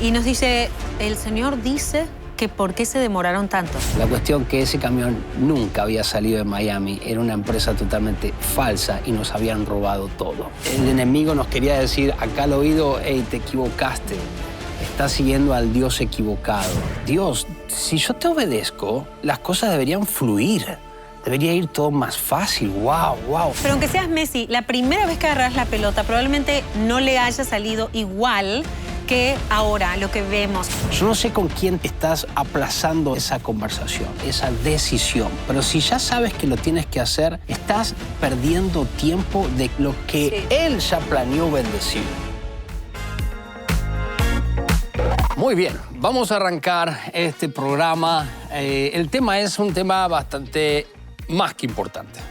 Y nos dice, el Señor dice que ¿por qué se demoraron tanto? La cuestión que ese camión nunca había salido de Miami, era una empresa totalmente falsa y nos habían robado todo. El enemigo nos quería decir acá al oído, hey, te equivocaste, estás siguiendo al Dios equivocado. Dios, si yo te obedezco, las cosas deberían fluir. Debería ir todo más fácil, wow. Pero aunque seas Messi, la primera vez que agarras la pelota probablemente no le haya salido igual que ahora, lo que vemos. Yo no sé con quién estás aplazando esa conversación, esa decisión, pero si ya sabes que lo tienes que hacer, estás perdiendo tiempo de lo que Él ya planeó bendecir. Muy bien, vamos a arrancar este programa. El tema es un tema bastante más que importante.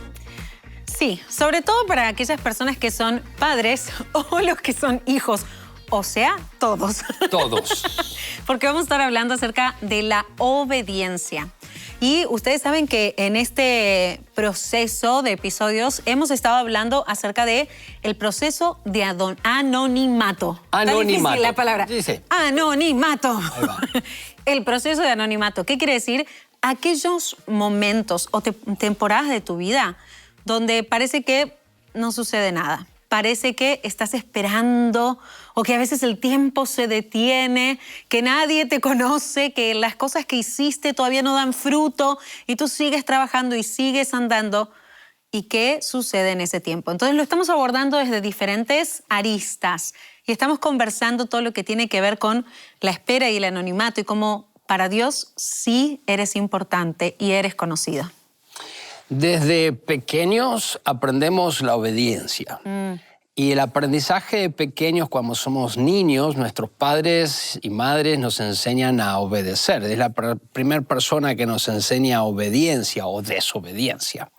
Sí, sobre todo para aquellas personas que son padres o los que son hijos. O sea, todos. Todos. Porque vamos a estar hablando acerca de la obediencia. Y ustedes saben que en este proceso de episodios hemos estado hablando acerca de el proceso de anonimato. Anonimato. Está difícil la palabra. Sí. Anonimato. Ahí va. El proceso de anonimato. ¿Qué quiere decir? Aquellos momentos o temporadas de tu vida donde parece que no sucede nada. Parece que estás esperando o que a veces el tiempo se detiene, que nadie te conoce, que las cosas que hiciste todavía no dan fruto y tú sigues trabajando y sigues andando. ¿Y qué sucede en ese tiempo? Entonces lo estamos abordando desde diferentes aristas y estamos conversando todo lo que tiene que ver con la espera y el anonimato y cómo para Dios sí eres importante y eres conocido. Desde pequeños aprendemos la obediencia. Y el aprendizaje de pequeños, cuando somos niños, nuestros padres y madres nos enseñan a obedecer. Es la primera persona que nos enseña obediencia o desobediencia.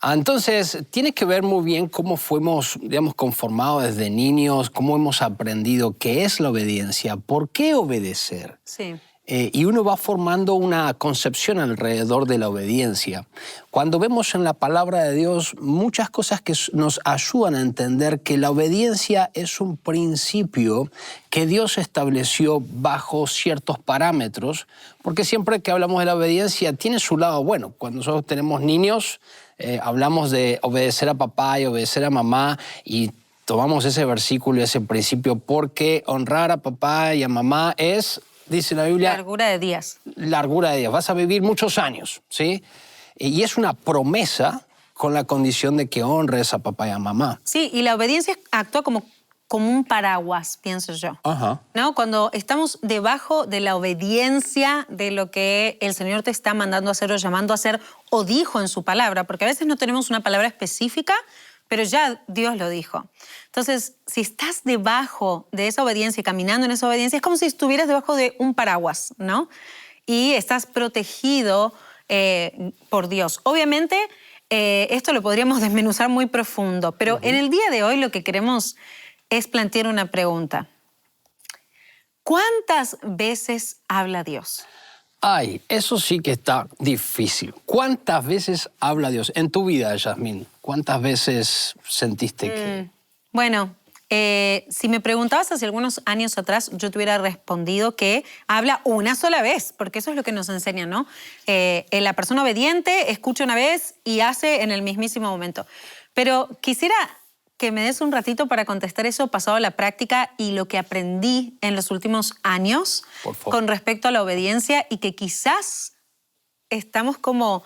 Entonces, tiene que ver muy bien cómo fuimos, digamos, conformados desde niños, cómo hemos aprendido qué es la obediencia, por qué obedecer. Sí. Y uno va formando una concepción alrededor de la obediencia. Cuando vemos en la palabra de Dios muchas cosas que nos ayudan a entender que la obediencia es un principio que Dios estableció bajo ciertos parámetros, porque siempre que hablamos de la obediencia tiene su lado bueno. Cuando nosotros tenemos niños, hablamos de obedecer a papá y obedecer a mamá y tomamos ese versículo, ese principio, porque honrar a papá y a mamá es... Dice la Biblia... Largura de días. Largura de días. Vas a vivir muchos años, ¿sí? Y es una promesa con la condición de que honres a papá y a mamá. Sí, y la obediencia actúa como un paraguas, pienso yo. Ajá. ¿No? Cuando estamos debajo de la obediencia de lo que el Señor te está mandando a hacer o llamando a hacer o dijo en su palabra, porque a veces no tenemos una palabra específica, pero ya Dios lo dijo. Entonces, si estás debajo de esa obediencia y caminando en esa obediencia, es como si estuvieras debajo de un paraguas, ¿no? Y estás protegido por Dios. Obviamente, esto lo podríamos desmenuzar muy profundo, pero en el día de hoy lo que queremos es plantear una pregunta. ¿Cuántas veces habla Dios? Ay, eso sí que está difícil. ¿Cuántas veces habla Dios en tu vida, Yasmín? ¿Cuántas veces sentiste que...? Bueno, si me preguntabas hace algunos años atrás, yo te hubiera respondido que habla una sola vez, porque eso es lo que nos enseña, ¿no? La persona obediente escucha una vez y hace en el mismísimo momento. Pero quisiera que me des un ratito para contestar eso pasado a la práctica y lo que aprendí en los últimos años con respecto a la obediencia y que quizás estamos como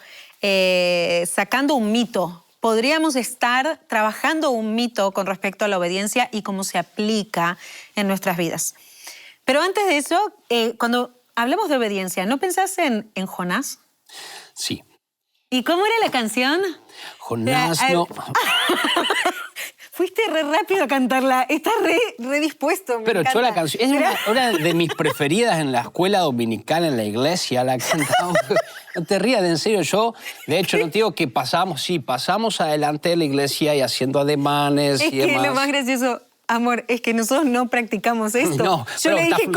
sacando un mito. Podríamos estar trabajando un mito con respecto a la obediencia y cómo se aplica en nuestras vidas. Pero antes de eso, cuando hablamos de obediencia, ¿no pensás en Jonás? Sí. ¿Y cómo era la canción? Jonás no... Fuiste re rápido a cantarla. Estás re dispuesto. Me Pero encanta. yo la canción... Es una de mis preferidas en la escuela dominical, en la iglesia. La cantamos. No te rías, en serio. Yo, de hecho, no te digo que pasamos adelante de la iglesia y haciendo ademanes y demás. Es que lo más gracioso, amor, es que nosotros no practicamos esto. No, yo le dije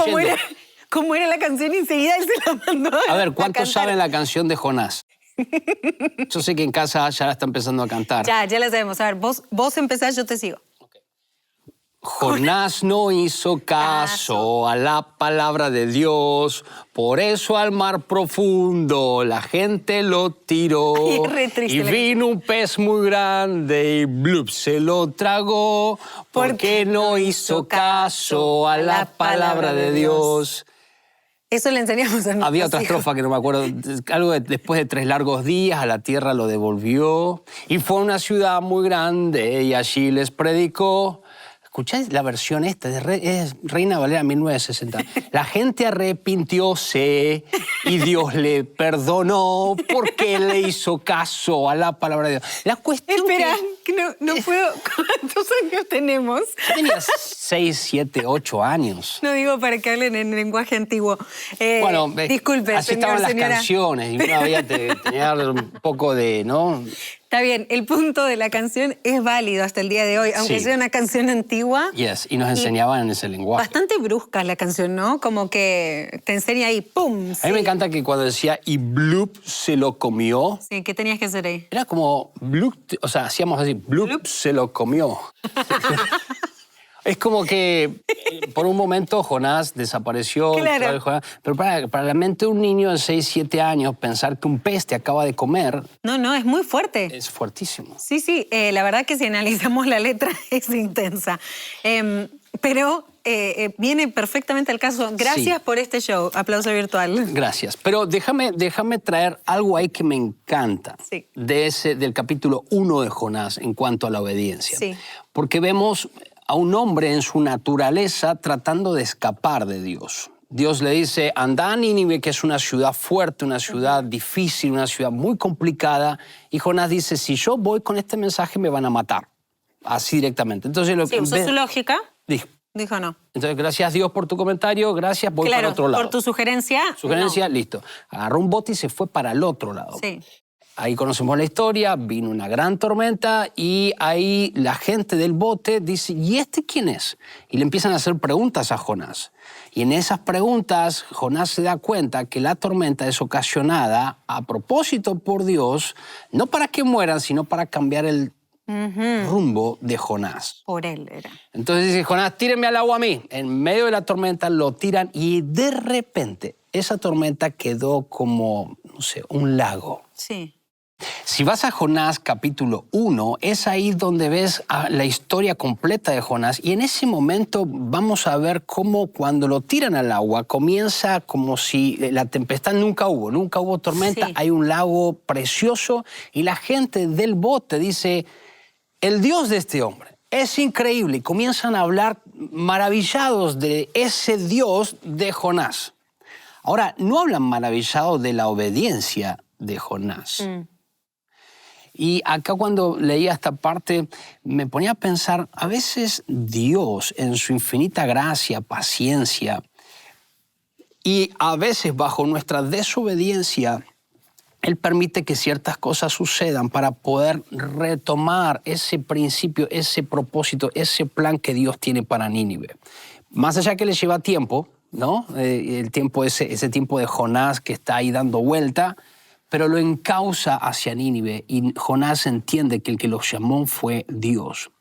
cómo era la canción y enseguida él se la mandó a ver, ¿cuántos saben la canción de Jonás? Yo sé que en casa ya la está empezando a cantar. Ya la sabemos. A ver, vos empezás, yo te sigo. Jonás no hizo caso a la palabra de Dios, por eso al mar profundo la gente lo tiró. Ay, es re triste y vino un pez muy grande y blup, se lo tragó, porque no hizo caso a la palabra de Dios. Eso le enseñamos a nuestros Había otra hijos. estrofa que no me acuerdo, algo de, después de 3 largos días a la tierra lo devolvió y fue a una ciudad muy grande y allí les predicó. ¿Escucháis la versión esta? Es Reina Valera 1960. La gente arrepintióse y Dios le perdonó porque le hizo caso a la palabra de Dios. La cuestión Espera, que no puedo. ¿Cuántos años tenemos? Yo tenía 6, 7, 8 años. No digo para que hablen en lenguaje antiguo. Bueno, disculpe, así señor, estaban las señora. canciones y uno había tenía un poco de, ¿no? Está bien, el punto de la canción es válido hasta el día de hoy, aunque Sí. sea una canción antigua. Yes, y nos enseñaban en ese lenguaje. Bastante brusca la canción, ¿no? Como que te enseña ahí, ¡pum! A mí me encanta que cuando decía y Bloop se lo comió, Sí, ¿qué tenías que hacer ahí? era como Bloop, o sea, hacíamos así, Bloop se lo comió. Es como que por un momento Jonás desapareció, Claro. pero para la mente de un niño de 6, 7 años, pensar que un pez te acaba de comer No, es muy fuerte. es fuertísimo. Sí, la verdad que si analizamos la letra es intensa. Pero viene perfectamente al caso. Gracias Sí. por este show. Aplauso virtual. Gracias. Pero déjame traer algo ahí que me encanta Sí. del capítulo 1 de Jonás en cuanto a la obediencia. Sí. Porque vemos a un hombre en su naturaleza tratando de escapar de Dios. Dios le dice, anda a Nínive, que es una ciudad fuerte, una ciudad difícil, una ciudad muy complicada. Y Jonás dice, si yo voy con este mensaje me van a matar. Así directamente. Entonces, Sí, usó su lógica. Dijo no. Entonces, gracias Dios por tu comentario, gracias, voy Claro, para otro lado. por tu sugerencia. Sugerencia, listo. Agarró un bote y se fue para el otro lado. No. Sí. Ahí conocemos la historia, vino una gran tormenta y ahí la gente del bote dice, ¿y este quién es? Y le empiezan a hacer preguntas a Jonás. Y en esas preguntas, Jonás se da cuenta que la tormenta es ocasionada a propósito por Dios, no para que mueran, sino para cambiar el rumbo de Jonás. Por él era. Entonces dice, Jonás, tírenme al agua a mí. En medio de la tormenta lo tiran y de repente esa tormenta quedó como, no sé, un lago. Sí. Si vas a Jonás capítulo 1, es ahí donde ves la historia completa de Jonás y en ese momento vamos a ver cómo cuando lo tiran al agua comienza como si la tempestad nunca hubo tormenta, Sí. hay un lago precioso y la gente del bote dice, el Dios de este hombre es increíble y comienzan a hablar maravillados de ese Dios de Jonás. Ahora, no hablan maravillados de la obediencia de Jonás. Y acá cuando leía esta parte me ponía a pensar, a veces Dios en su infinita gracia, paciencia y a veces bajo nuestra desobediencia, Él permite que ciertas cosas sucedan para poder retomar ese principio, ese propósito, ese plan que Dios tiene para Nínive. Más allá que le lleva tiempo, ¿no? El tiempo, ese tiempo de Jonás que está ahí dando vuelta, pero lo encausa hacia Nínive y Jonás entiende que el que los llamó fue Dios.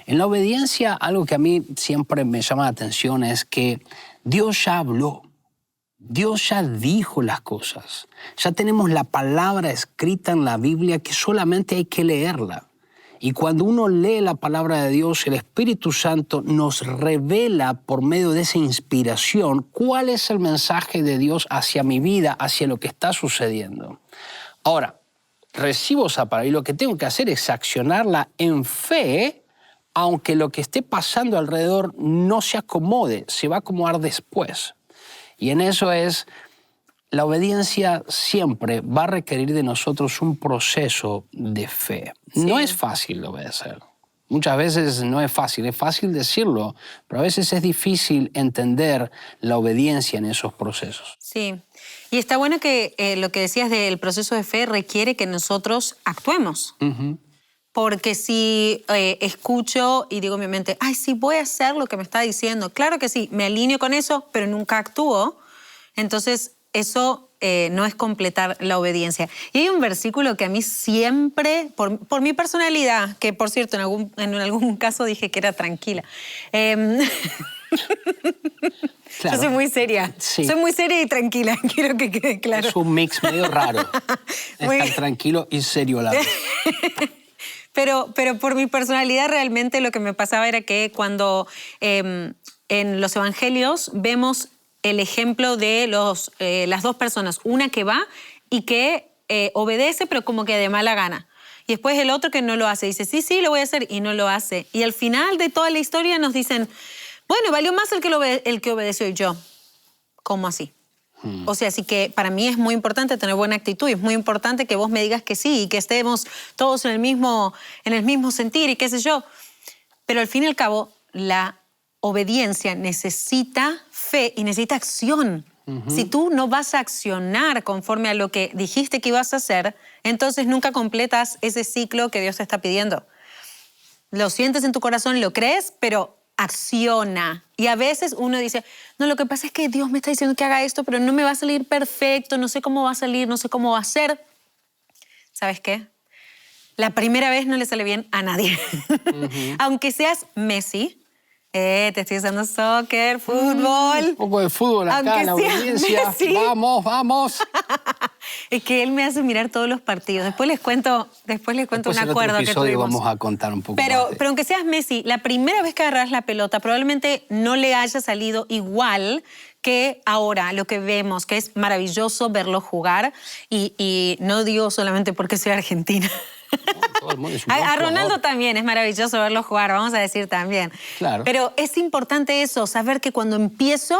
En la obediencia, algo que a mí siempre me llama la atención es que Dios ya habló, Dios ya dijo las cosas. Ya tenemos la palabra escrita en la Biblia que solamente hay que leerla. Y cuando uno lee la palabra de Dios, el Espíritu Santo nos revela por medio de esa inspiración cuál es el mensaje de Dios hacia mi vida, hacia lo que está sucediendo. Ahora, recibo esa palabra y lo que tengo que hacer es accionarla en fe, aunque lo que esté pasando alrededor no se acomode, se va a acomodar después. Y en eso es, la obediencia siempre va a requerir de nosotros un proceso de fe. Sí. No es fácil obedecer. Muchas veces no es fácil decirlo, pero a veces es difícil entender la obediencia en esos procesos. Sí. Y está bueno que lo que decías del proceso de fe requiere que nosotros actuemos. Porque si escucho y digo en mi mente, ay, sí, voy a hacer lo que me está diciendo. Claro que sí, me alineo con eso, pero nunca actúo. Entonces, eso no es completar la obediencia. Y hay un versículo que a mí siempre, por mi personalidad, que por cierto en algún caso dije que era tranquila. Claro. Yo soy muy seria. Sí. Soy muy seria y tranquila, quiero que quede claro. Es un mix medio raro. Estar tranquilo y serio a la vez. Pero por mi personalidad realmente lo que me pasaba era que cuando en los evangelios vemos el ejemplo de las dos personas, una que va y que obedece pero como que de mala gana. Y después el otro que no lo hace, dice sí, lo voy a hacer y no lo hace. Y al final de toda la historia nos dicen, bueno, valió más el que obedeció y yo. ¿Cómo así? O sea, así que para mí es muy importante tener buena actitud y es muy importante que vos me digas que sí y que estemos todos en el mismo sentir y qué sé yo. Pero al fin y al cabo, la obediencia necesita fe y necesita acción. Si tú no vas a accionar conforme a lo que dijiste que ibas a hacer, entonces nunca completas ese ciclo que Dios te está pidiendo. Lo sientes en tu corazón, lo crees, pero acciona. Y a veces uno dice, no, lo que pasa es que Dios me está diciendo que haga esto, pero no me va a salir perfecto, no sé cómo va a salir, no sé cómo va a ser. ¿Sabes qué? La primera vez no le sale bien a nadie. Aunque seas Messi, te estoy usando soccer, fútbol. Un poco de fútbol acá, Aunque la sea audiencia. Messi. Vamos, vamos. Es que él me hace mirar todos los partidos. Después les cuento Después un en otro acuerdo que episodio tuvimos. vamos a contar un poco Pero más. aunque seas Messi, la primera vez que agarras la pelota probablemente no le haya salido igual que ahora, lo que vemos, que es maravilloso verlo jugar. Y no digo solamente porque soy argentina. Todo el mundo es un buen A Ronaldo jugador. también es maravilloso verlo jugar, vamos a decir también. Claro. Pero es importante eso, saber que cuando empiezo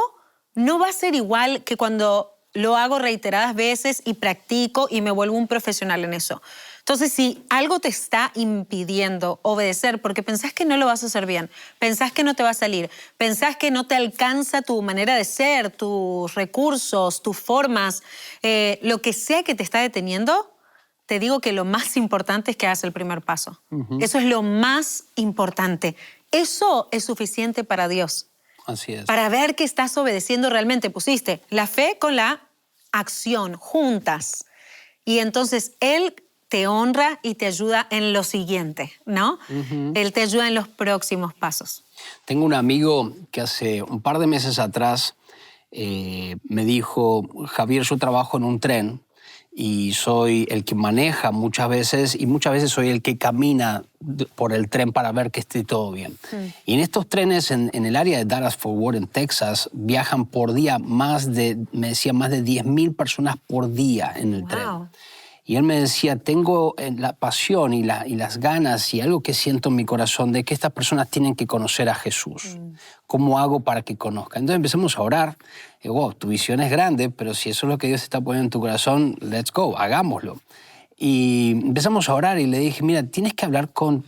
no va a ser igual que cuando lo hago reiteradas veces y practico y me vuelvo un profesional en eso. Entonces, si algo te está impidiendo obedecer porque pensás que no lo vas a hacer bien, pensás que no te va a salir, pensás que no te alcanza tu manera de ser, tus recursos, tus formas, lo que sea que te está deteniendo, te digo que lo más importante es que hagas el primer paso. Eso es lo más importante. Eso es suficiente para Dios. Así es. Para ver que estás obedeciendo realmente. Pusiste la fe con la acción juntas. Y entonces Él te honra y te ayuda en lo siguiente, ¿no? Él te ayuda en los próximos pasos. Tengo un amigo que hace un par de meses atrás me dijo, Javier, yo trabajo en un tren y soy el que maneja muchas veces y muchas veces soy el que camina por el tren para ver que esté todo bien. Y en estos trenes en el área de Dallas-Fort Worth, en Texas, viajan por día me decía, más de 10.000 personas por día en el tren. Y él me decía, tengo la pasión y las ganas y algo que siento en mi corazón de que estas personas tienen que conocer a Jesús. ¿Cómo hago para que conozcan? Entonces empezamos a orar. Y, wow, tu visión es grande, pero si eso es lo que Dios está poniendo en tu corazón, let's go, hagámoslo. Y empezamos a orar y le dije, mira, tienes que hablar con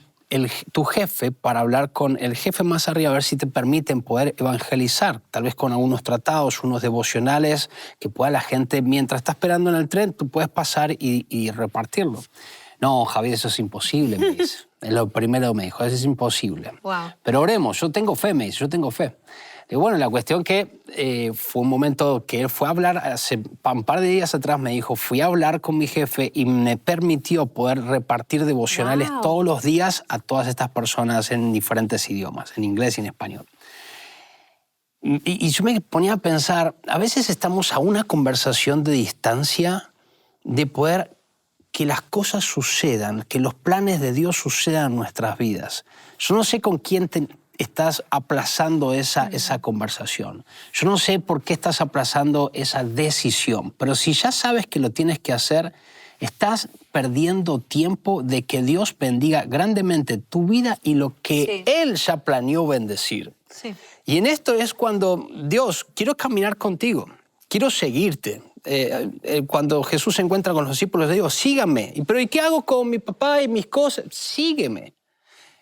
tu jefe para hablar con el jefe más arriba, a ver si te permiten poder evangelizar, tal vez con algunos tratados, unos devocionales, que pueda la gente, mientras está esperando en el tren, tú puedes pasar y repartirlo. No, Javier, eso es imposible, me dice. Es lo primero que me dijo, eso es imposible. Wow. Pero oremos, yo tengo fe, me dice, yo tengo fe. Y bueno, la cuestión que fue un momento que él fue a hablar, hace un par de días atrás me dijo, fui a hablar con mi jefe y me permitió poder repartir devocionales todos los días a todas estas personas en diferentes idiomas, en inglés y en español. Y yo me ponía a pensar, a veces estamos a una conversación de distancia de poder que las cosas sucedan, que los planes de Dios sucedan en nuestras vidas. Yo no sé con quién estás aplazando esa conversación. Yo no sé por qué estás aplazando esa decisión, pero si ya sabes que lo tienes que hacer, estás perdiendo tiempo de que Dios bendiga grandemente tu vida y lo que Él ya planeó bendecir. Sí. Y en esto es cuando, Dios, quiero caminar contigo, quiero seguirte. Cuando Jesús se encuentra con los discípulos, le digo, síganme. Pero ¿y qué hago con mi papá y mis cosas? Sígueme.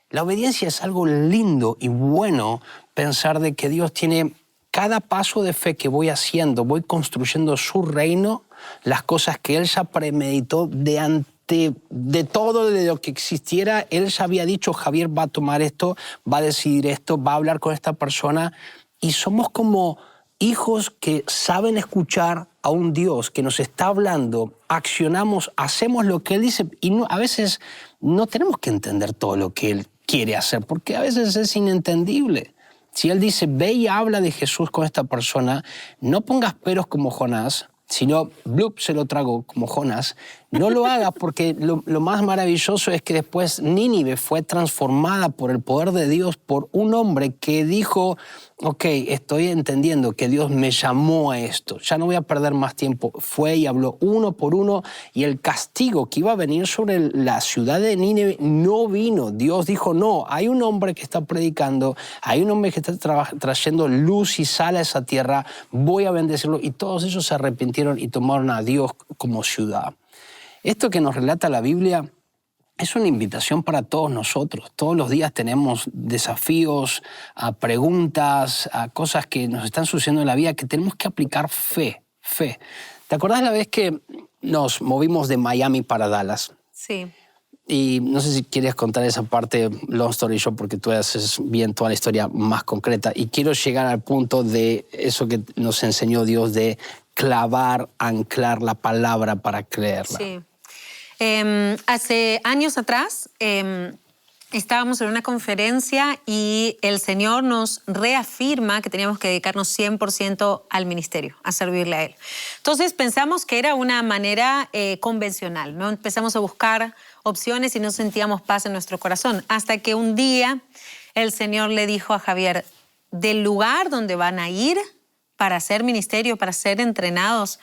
La obediencia es algo lindo y bueno, pensar de que Dios tiene cada paso de fe que voy haciendo, voy construyendo su reino, las cosas que Él ya premeditó de todo, de lo que existiera. Él ya había dicho, Javier va a tomar esto, va a decidir esto, va a hablar con esta persona, y somos como hijos que saben escuchar a un Dios que nos está hablando, accionamos, hacemos lo que Él dice y a veces no tenemos que entender todo lo que Él quiere hacer porque a veces es inentendible. Si Él dice, ve y habla de Jesús con esta persona, no pongas peros como Jonás, sino, blup, se lo trago como Jonás. No lo hagas porque lo más maravilloso es que después Nínive fue transformada por el poder de Dios por un hombre que dijo, ok, estoy entendiendo que Dios me llamó a esto, ya no voy a perder más tiempo. Fue y habló uno por uno y el castigo que iba a venir sobre la ciudad de Nínive no vino. Dios dijo, no, hay un hombre que está predicando, hay un hombre que está trayendo luz y sal a esa tierra, voy a bendecirlo. Y todos ellos se arrepintieron y tomaron a Dios como ciudad. Esto que nos relata la Biblia es una invitación para todos nosotros. Todos los días tenemos desafíos, preguntas, cosas que nos están sucediendo en la vida que tenemos que aplicar fe. ¿Te acordás la vez que nos movimos de Miami para Dallas? Sí. Y no sé si quieres contar esa parte, long story short, porque tú haces bien toda la historia más concreta. Y quiero llegar al punto de eso que nos enseñó Dios de clavar, anclar la palabra para creerla. Sí. Hace años atrás estábamos en una conferencia y el Señor nos reafirma que teníamos que dedicarnos 100% al ministerio, a servirle a Él. Entonces pensamos que era una manera convencional, ¿no? Empezamos a buscar opciones y no sentíamos paz en nuestro corazón. Hasta que un día el Señor le dijo a Javier, del lugar donde van a ir para hacer ministerio, para ser entrenados,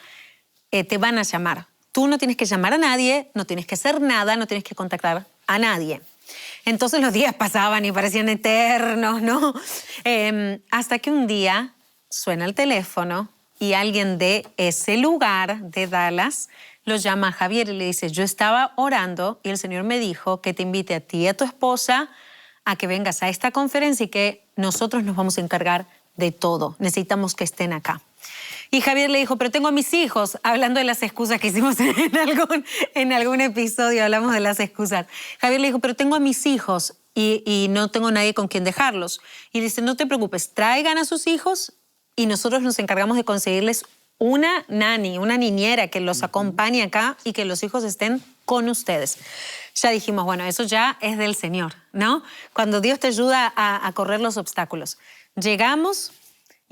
te van a llamar. Tú no tienes que llamar a nadie, no tienes que hacer nada, no tienes que contactar a nadie. Entonces los días pasaban y parecían eternos, ¿no? Hasta que un día suena el teléfono y alguien de ese lugar, de Dallas, lo llama a Javier y le dice, yo estaba orando y el Señor me dijo que te invite a ti y a tu esposa a que vengas a esta conferencia y que nosotros nos vamos a encargar de todo. Necesitamos que estén acá. Y Javier le dijo, pero tengo a mis hijos, hablando de las excusas que hicimos en algún episodio, hablamos de las excusas. Javier le dijo, pero tengo a mis hijos y no tengo nadie con quien dejarlos. Y dice, no te preocupes, traigan a sus hijos y nosotros nos encargamos de conseguirles una nani, una niñera que los acompañe acá y que los hijos estén con ustedes. Ya dijimos, bueno, eso ya es del Señor, ¿no? Cuando Dios te ayuda a correr los obstáculos. Llegamos.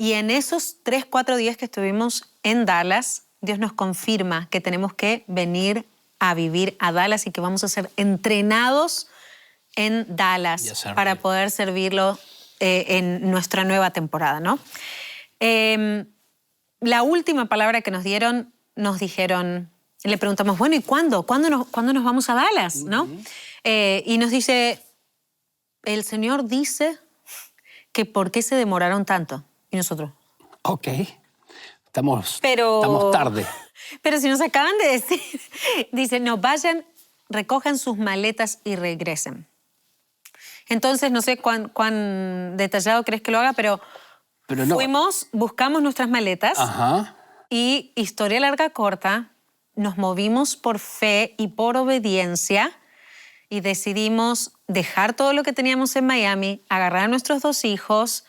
Y en esos 3-4 días que estuvimos en Dallas, Dios nos confirma que tenemos que venir a vivir a Dallas y que vamos a ser entrenados en Dallas para poder servirlo en nuestra nueva temporada, ¿no? La última palabra que nos dijeron, le preguntamos, bueno, ¿y cuándo? ¿Cuándo nos vamos a Dallas? ¿No? Y nos dice, el Señor dice que ¿por qué se demoraron tanto? Y nosotros. Ok, estamos tarde. Pero si nos acaban de decir, dice, no, vayan, recojan sus maletas y regresen. Entonces, no sé cuán detallado crees que lo haga, pero no. Fuimos, buscamos nuestras maletas. Ajá. Y historia larga, corta, nos movimos por fe y por obediencia y decidimos dejar todo lo que teníamos en Miami, agarrar a nuestros 2 hijos,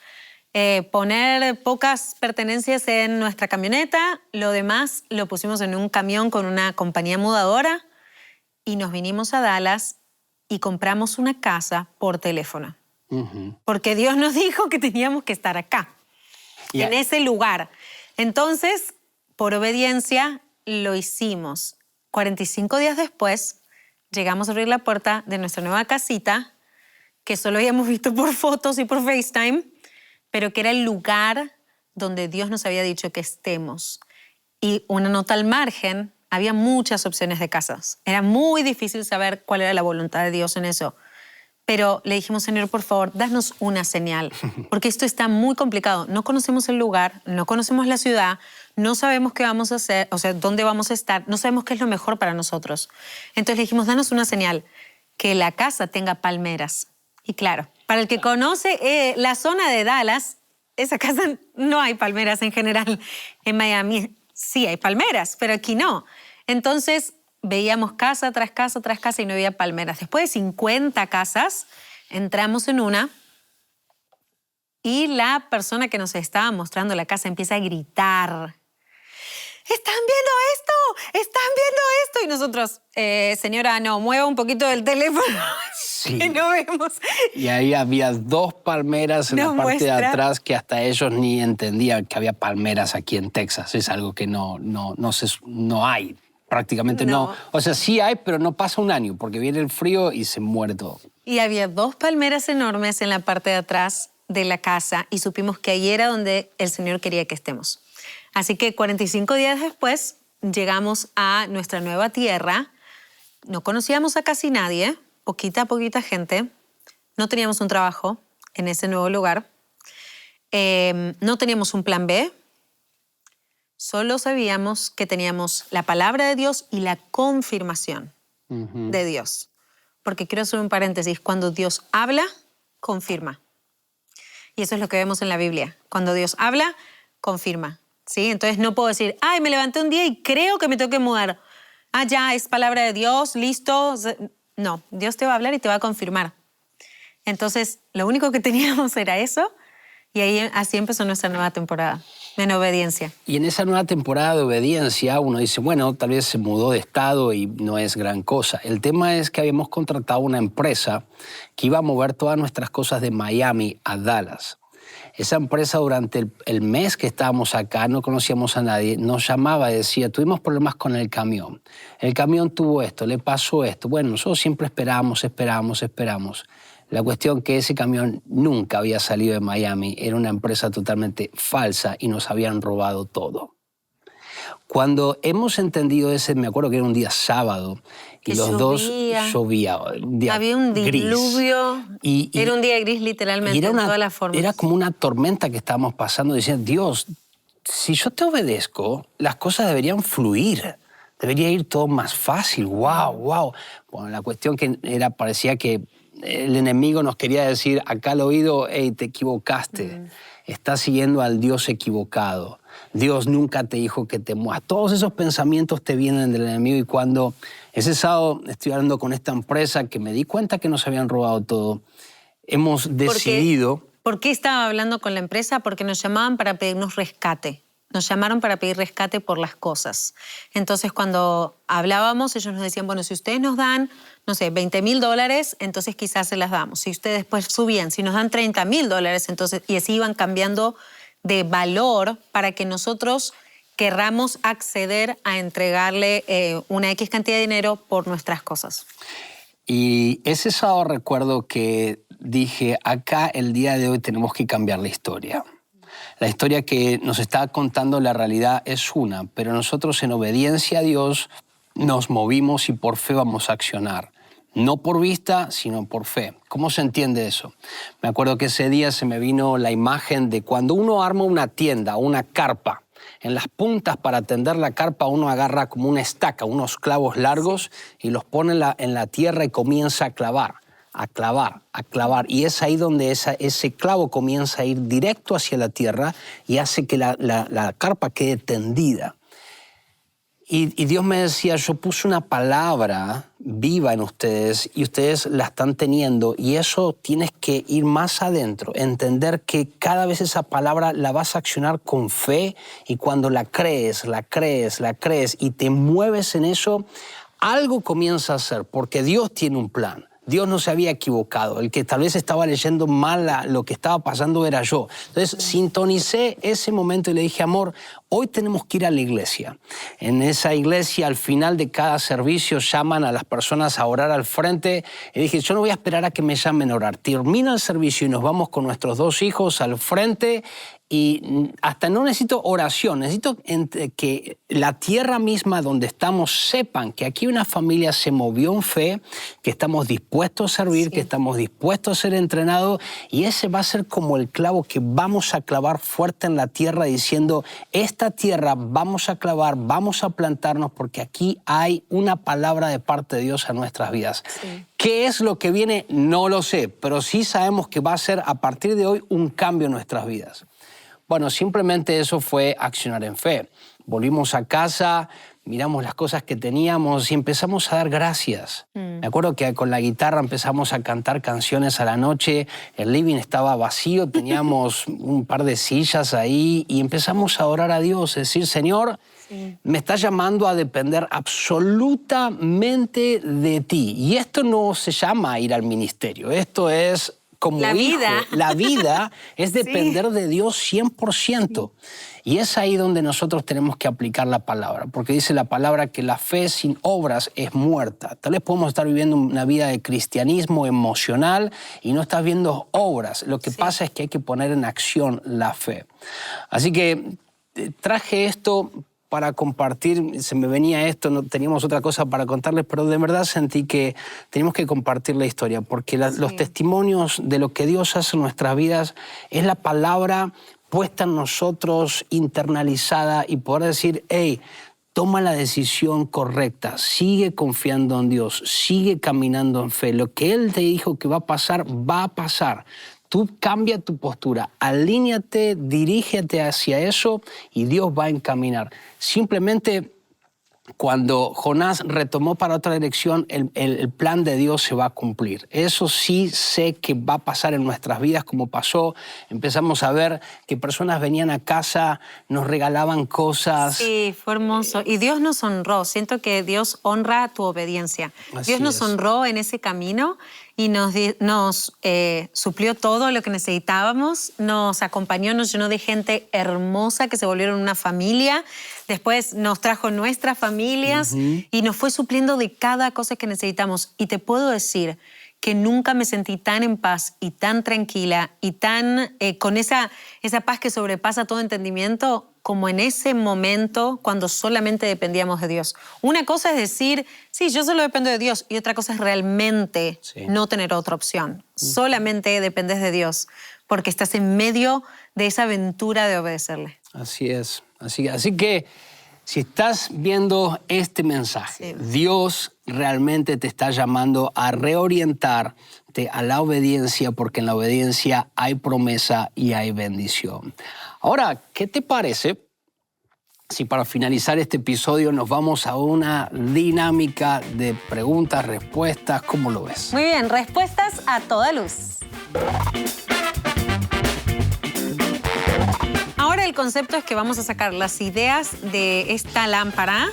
poner pocas pertenencias en nuestra camioneta, lo demás lo pusimos en un camión con una compañía mudadora y nos vinimos a Dallas y compramos una casa por teléfono. Porque Dios nos dijo que teníamos que estar acá, en ese lugar. Entonces, por obediencia, lo hicimos. 45 días después, llegamos a abrir la puerta de nuestra nueva casita, que solo habíamos visto por fotos y por FaceTime, pero que era el lugar donde Dios nos había dicho que estemos. Y una nota al margen, había muchas opciones de casas. Era muy difícil saber cuál era la voluntad de Dios en eso. Pero le dijimos, Señor, por favor, danos una señal, porque esto está muy complicado. No conocemos el lugar, no conocemos la ciudad, no sabemos qué vamos a hacer, o sea, dónde vamos a estar, no sabemos qué es lo mejor para nosotros. Entonces le dijimos, danos una señal, que la casa tenga palmeras. Y claro, para el que conoce la zona de Dallas, esa casa no hay palmeras en general. En Miami sí hay palmeras, pero aquí no. Entonces veíamos casa tras casa tras casa y no había palmeras. Después de 50 casas, entramos en una Y la persona que nos estaba mostrando la casa empieza a gritar. ¿Están viendo esto? ¿Están viendo esto? Y nosotros, señora, no, mueva un poquito del teléfono. Sí. Que no vemos. Y ahí había 2 palmeras en la parte de atrás que hasta ellos ni entendían que había palmeras aquí en Texas. Es algo que no hay. Prácticamente no. O sea, sí hay, pero no pasa un año porque viene el frío y se muere todo. Y había 2 palmeras enormes en la parte de atrás de la casa y supimos que ahí era donde el Señor quería que estemos. Así que 45 días después llegamos a nuestra nueva tierra. No conocíamos a casi nadie, poquita gente. No teníamos un trabajo en ese nuevo lugar. No teníamos un plan B. Solo sabíamos que teníamos la palabra de Dios y la confirmación de Dios. Porque quiero hacer un paréntesis. Cuando Dios habla, confirma. Y eso es lo que vemos en la Biblia. Cuando Dios habla, confirma. ¿Sí? Entonces no puedo decir, ay, me levanté un día y creo que me tengo que mudar. Ah, ya, es palabra de Dios, listo. No, Dios te va a hablar y te va a confirmar. Entonces, lo único que teníamos era eso y así empezó nuestra nueva temporada en obediencia. Y en esa nueva temporada de obediencia uno dice, bueno, tal vez se mudó de estado y no es gran cosa. El tema es que habíamos contratado una empresa que iba a mover todas nuestras cosas de Miami a Dallas. Esa empresa durante el mes que estábamos acá, no conocíamos a nadie, nos llamaba y decía, tuvimos problemas con el camión. El camión tuvo esto, le pasó esto. Bueno, nosotros siempre esperábamos. La cuestión que ese camión nunca había salido de Miami, era una empresa totalmente falsa y nos habían robado todo. Cuando hemos entendido me acuerdo que era un día sábado, y los dos llovía. Había un diluvio. Era un día gris literalmente en todas las formas. Era como una tormenta que estábamos pasando, diciendo, Dios, si yo te obedezco, las cosas deberían fluir. Debería ir todo más fácil. Wow. Bueno, la cuestión que parecía que el enemigo nos quería decir acá al oído, hey, te equivocaste. Estás siguiendo al Dios equivocado. Dios nunca te dijo que te muevas. Todos esos pensamientos te vienen del enemigo y cuando ese sábado estoy hablando con esta empresa que me di cuenta que nos habían robado todo, hemos decidido... ¿Por qué estaba hablando con la empresa? Porque nos llamaban para pedirnos rescate. Nos llamaron para pedir rescate por las cosas. Entonces, cuando hablábamos, ellos nos decían, bueno, si ustedes nos dan, no sé, $20,000, entonces quizás se las damos. Si ustedes después subían, si nos dan $30,000, entonces, y así iban cambiando de valor para que nosotros querramos acceder a entregarle una X cantidad de dinero por nuestras cosas. Y ese sábado recuerdo que dije, acá el día de hoy tenemos que cambiar la historia. La historia que nos está contando la realidad es una, pero nosotros en obediencia a Dios nos movimos y por fe vamos a accionar. No por vista, sino por fe. ¿Cómo se entiende eso? Me acuerdo que ese día se me vino la imagen de cuando uno arma una tienda, una carpa. En las puntas para tender la carpa uno agarra como una estaca, unos clavos largos y los pone en la tierra y comienza a clavar. Y es ahí donde ese clavo comienza a ir directo hacia la tierra y hace que la carpa quede tendida. Y Dios me decía, yo puse una palabra viva en ustedes y ustedes la están teniendo y eso tienes que ir más adentro, entender que cada vez esa palabra la vas a accionar con fe y cuando la crees y te mueves en eso, algo comienza a hacer porque Dios tiene un plan. Dios no se había equivocado. El que tal vez estaba leyendo mal lo que estaba pasando era yo. Entonces sintonicé ese momento y le dije, amor, hoy tenemos que ir a la iglesia. En esa iglesia, al final de cada servicio, llaman a las personas a orar al frente. Y dije, yo no voy a esperar a que me llamen a orar. Termina el servicio y nos vamos con nuestros 2 hijos al frente. Y hasta no necesito oración, necesito que la tierra misma donde estamos sepan que aquí una familia se movió en fe, que estamos dispuestos a servir, que estamos dispuestos a ser entrenados y ese va a ser como el clavo que vamos a clavar fuerte en la tierra diciendo, esta tierra vamos a clavar, vamos a plantarnos porque aquí hay una palabra de parte de Dios a nuestras vidas. Sí. ¿Qué es lo que viene? No lo sé, pero sí sabemos que va a ser a partir de hoy un cambio en nuestras vidas. Bueno, simplemente eso fue accionar en fe. Volvimos a casa, miramos las cosas que teníamos y empezamos a dar gracias. Me acuerdo que con la guitarra empezamos a cantar canciones a la noche, el living estaba vacío, teníamos un par de sillas ahí y empezamos a orar a Dios, decir, Señor, me estás llamando a depender absolutamente de ti. Y esto no se llama ir al ministerio, esto es como la hijo. vida. La vida es depender de Dios 100%. Y es ahí donde nosotros tenemos que aplicar la palabra, porque dice la palabra que la fe sin obras es muerta. Tal vez podemos estar viviendo una vida de cristianismo emocional y no estás viendo obras. Lo que pasa es que hay que poner en acción la fe. Así que traje esto para compartir, se me venía esto, no teníamos otra cosa para contarles, pero de verdad sentí que teníamos que compartir la historia, porque los testimonios de lo que Dios hace en nuestras vidas es la palabra puesta en nosotros, internalizada, y poder decir, hey, toma la decisión correcta, sigue confiando en Dios, sigue caminando en fe. Lo que Él te dijo que va a pasar, va a pasar. Tú cambia tu postura, alíñate, dirígete hacia eso y Dios va a encaminar. Simplemente cuando Jonás retomó para otra dirección, el plan de Dios se va a cumplir. Eso sí sé que va a pasar en nuestras vidas como pasó. Empezamos a ver que personas venían a casa, nos regalaban cosas. Sí, fue hermoso. Y Dios nos honró. Siento que Dios honra tu obediencia. Así Dios nos es. honró en ese camino y nos suplió todo lo que necesitábamos, nos acompañó, nos llenó de gente hermosa que se volvieron una familia. Después nos trajo nuestras familias y nos fue supliendo de cada cosa que necesitamos. Y te puedo decir que nunca me sentí tan en paz y tan tranquila y tan con esa paz que sobrepasa todo entendimiento como en ese momento cuando solamente dependíamos de Dios. Una cosa es decir, sí, yo solo dependo de Dios, y otra cosa es realmente no tener otra opción. Solamente dependes de Dios porque estás en medio de esa aventura de obedecerle. Así es. Así que si estás viendo este mensaje, Dios realmente te está llamando a reorientarte a la obediencia, porque en la obediencia hay promesa y hay bendición. Ahora, ¿qué te parece si para finalizar este episodio nos vamos a una dinámica de preguntas, respuestas? ¿Cómo lo ves? Muy bien, respuestas a toda luz. Ahora el concepto es que vamos a sacar las ideas de esta lámpara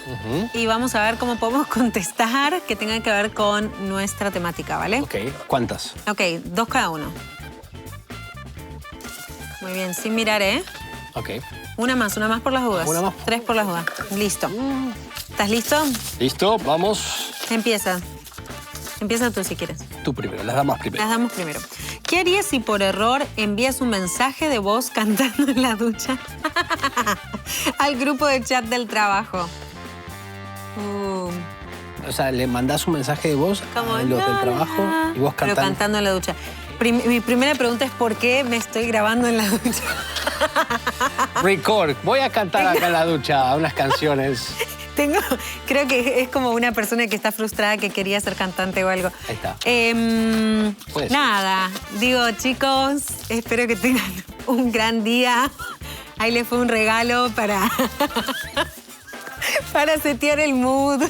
y vamos a ver cómo podemos contestar que tengan que ver con nuestra temática, ¿vale? Ok, ¿cuántas? Ok, 2 cada uno. Muy bien, sin mirar, ¿eh? Ok. Una más por las dudas. Una más. 3 por las dudas. Listo. ¿Estás listo? Listo, vamos. Empieza. Empieza tú si quieres. Tú primero, las damas primero. Las damos primero. ¿Qué harías si por error envías un mensaje de voz cantando en la ducha al grupo de chat del trabajo? O sea, le mandás un mensaje de voz Como, a los del trabajo y vos pero cantando. cantando en la ducha. Mi primera pregunta es ¿por qué me estoy grabando en la ducha? Record. Voy a cantar acá en la ducha unas canciones. Creo que es como una persona que está frustrada que quería ser cantante o algo. Ahí está. Puede ser. Nada, digo, chicos, espero que tengan un gran día. Ahí les fue un regalo para setear el mood.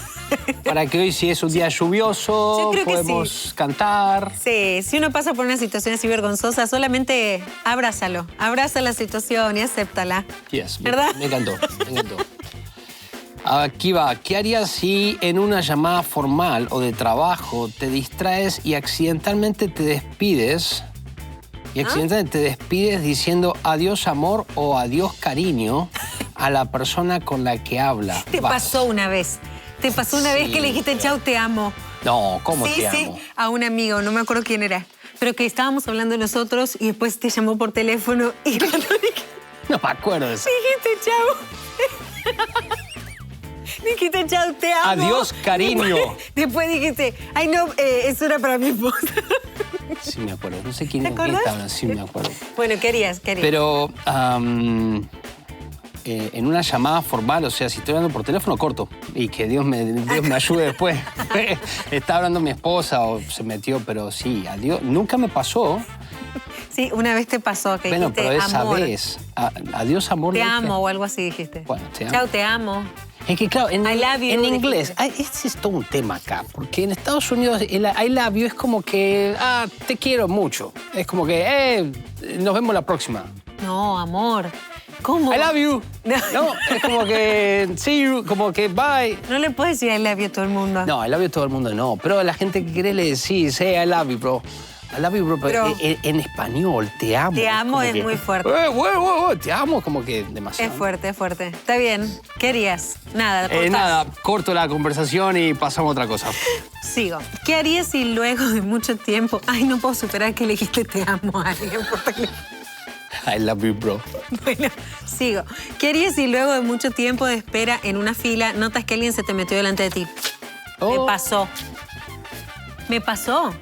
Para que hoy, si es un día lluvioso, Yo creo que podemos cantar. Sí, si uno pasa por una situación así vergonzosa, solamente abrázalo. Abraza la situación y acéptala. Yes, ¿Verdad? Me encantó, me encantó. Aquí va. ¿Qué harías si en una llamada formal o de trabajo te distraes y accidentalmente te despides? Y accidentalmente te despides diciendo adiós amor o adiós cariño a la persona con la que habla. Te pasó una vez. Te pasó una vez que le dijiste chau, te amo. No, ¿cómo Sí, te sí, amo? a un amigo, no me acuerdo quién era. Pero que estábamos hablando nosotros y después te llamó por teléfono y cuando No me acuerdo de eso. dijiste chau. Dijiste chau, te amo. Adiós, cariño. Después dijiste, ay no, eso era para mi esposa. Sí me acuerdo. No sé quién ¿Te acordás? estaba. Sí me acuerdo. Bueno, ¿qué harías? Pero en una llamada formal, o sea, si estoy hablando por teléfono, corto. Y que Dios me ayude después. Está hablando mi esposa o se metió, pero sí, adiós. Nunca me pasó. Sí, una vez te pasó que Bueno, dijiste pero esa amor. vez. Adiós, amor. Te dije. amo o algo así dijiste. Bueno, te amo. Chau, te amo. Es que claro, I love you, en inglés, dijiste. este es todo un tema acá, porque en Estados Unidos el I love you es como que, te quiero mucho. Es como que, nos vemos la próxima. No, amor. ¿Cómo? I love you. No, es como que, see you, como que bye. No le puedes decir I love you a todo el mundo. No, I love you a todo el mundo no, pero a la gente que quiere le decís, I love you, bro. I love you, bro, pero en español, te amo. Te amo como es que, muy fuerte. Te amo, como que demasiado. Es fuerte, es fuerte. Está bien. ¿Qué harías? Nada, cortás. Nada, corto la conversación y pasamos a otra cosa. Sigo. ¿Qué harías si luego de mucho tiempo... Ay, no puedo superar que le dijiste te amo a alguien por teléfono? I love you, bro. Bueno, sigo. ¿Qué harías si luego de mucho tiempo de espera en una fila notas que alguien se te metió delante de ti? Me pasó. Me pasó.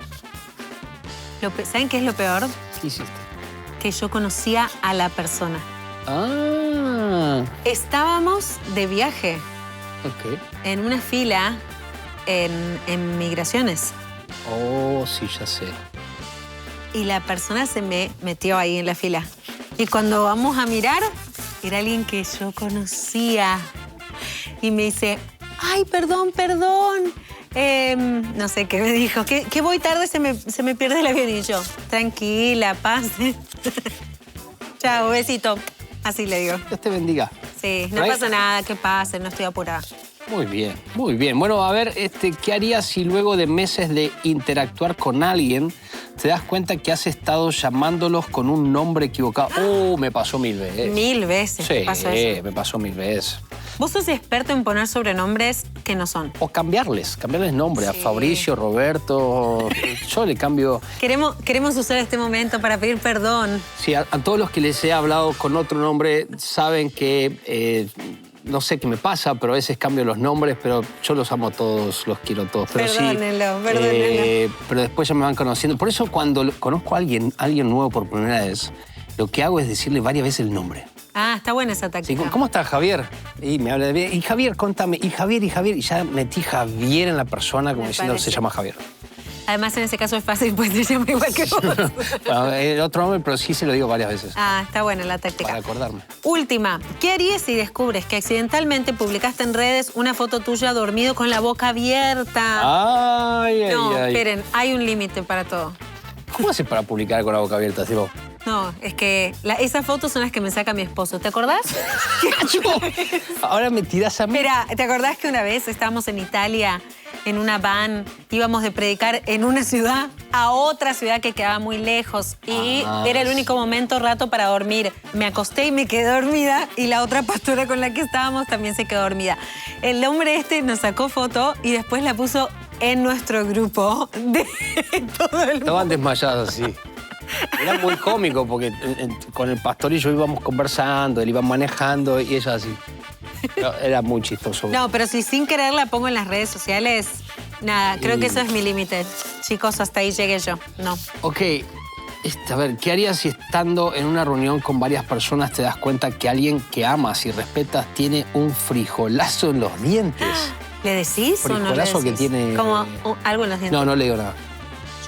¿Saben qué es lo peor? ¿Qué hiciste? Que yo conocía a la persona. Estábamos de viaje Ok. en una fila en migraciones. Sí, ya sé. Y la persona se me metió ahí en la fila. Y cuando vamos a mirar, era alguien que yo conocía. Y me dice, ay, perdón. No sé qué me dijo. Que voy tarde, se me pierde el avión. Y yo, tranquila, pase. Chao, besito. Así le digo. Dios te bendiga. Sí, no pasa nada, que pase, no estoy apurada. Muy bien, muy bien. Bueno, a ver, ¿qué harías si luego de meses de interactuar con alguien te das cuenta que has estado llamándolos con un nombre equivocado? Me pasó 1000 veces. 1000 veces Sí, pasó eso. me pasó 1000 veces. Vos sos experto en poner sobrenombres que no son. O cambiarles nombre. A Sí. Fabricio, Roberto. Yo le cambio. Queremos usar este momento para pedir perdón. Sí, a todos los que les he hablado con otro nombre saben que no sé qué me pasa, pero a veces cambio los nombres, pero yo los amo a todos, los quiero a todos. Pero Perdónenlo. Pero después ya me van conociendo. Por eso cuando conozco a alguien nuevo por primera vez, lo que hago es decirle varias veces el nombre. Ah, está buena esa Sí, táctica. ¿cómo está Javier? Y me habla de bien. Y Javier, contame. Y Javier. Y ya metí Javier en la persona como Me diciendo, parece. se llama Javier. Además, en ese caso es fácil, pues se llama igual que vos. Bueno, el otro nombre, pero sí se lo digo varias veces. Ah, está buena la táctica. Para acordarme. Última. ¿Qué harías si descubres que accidentalmente publicaste en redes una foto tuya dormido con la boca abierta? Ay. Esperen, hay un límite para todo. ¿Cómo haces para publicar con la boca abierta? Tipo, No, es que esas fotos son las que me saca mi esposo. ¿Te acordás? ahora me tirás a mí. Mira, ¿te acordás que una vez estábamos en Italia en una van, íbamos de predicar en una ciudad a otra ciudad que quedaba muy lejos y era el único momento rato para dormir? Me acosté y me quedé dormida y la otra pastora con la que estábamos también se quedó dormida. El hombre nos sacó foto y después la puso en nuestro grupo de todo el mundo. Estaban desmayados, sí. Era muy cómico porque con el pastor y yo íbamos conversando, él iba manejando y ella así. Era muy chistoso. No, pero si sin querer la pongo en las redes sociales, nada, creo que eso es mi límite. Chicos, hasta ahí llegué yo. No. Ok, a ver, ¿qué harías si estando en una reunión con varias personas te das cuenta que alguien que amas y respetas tiene un frijolazo en los dientes? ¿Le decís o no le Frijolazo decís? que tiene... Como algo en los dientes. No le digo nada.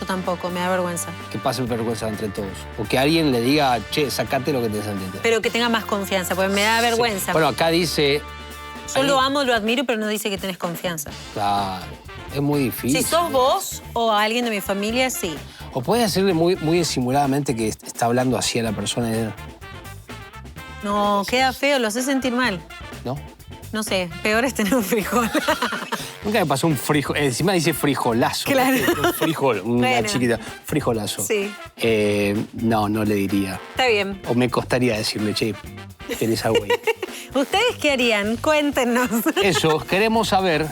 Yo tampoco, me da vergüenza. Que pasen vergüenza entre todos. O que alguien le diga, che, sacate lo que tenés en el diente. Pero que tenga más confianza, porque me da vergüenza. Sí. Bueno, acá dice... Yo lo amo, lo admiro, pero no dice que tenés confianza. Claro, es muy difícil. Si sos vos o alguien de mi familia, sí. O puedes decirle muy disimuladamente que está hablando así a la persona. No, queda feo, lo hace sentir mal. ¿No? No sé, peor es tener un frijol. Nunca me pasó un frijol. Encima dice frijolazo. Claro. Un frijol, una Bueno. chiquita. Frijolazo. Sí. No le diría. Está bien. O me costaría decirle, che, tenés algo ahí. ¿Ustedes qué harían? Cuéntenos. Eso, queremos saber.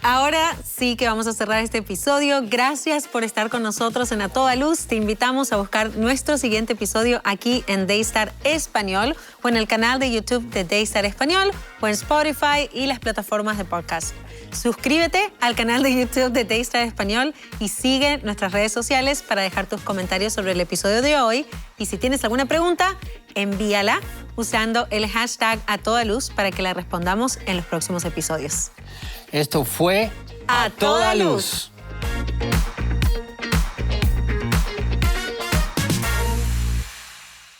Ahora sí que vamos a cerrar este episodio. Gracias por estar con nosotros en A Toda Luz. Te invitamos a buscar nuestro siguiente episodio aquí en Daystar Español o en el canal de YouTube de Daystar Español o en Spotify y las plataformas de podcast. Suscríbete al canal de YouTube de Daystar Español y sigue nuestras redes sociales para dejar tus comentarios sobre el episodio de hoy. Y si tienes alguna pregunta, envíala usando el hashtag A Toda Luz para que la respondamos en los próximos episodios. Esto fue A Toda Luz.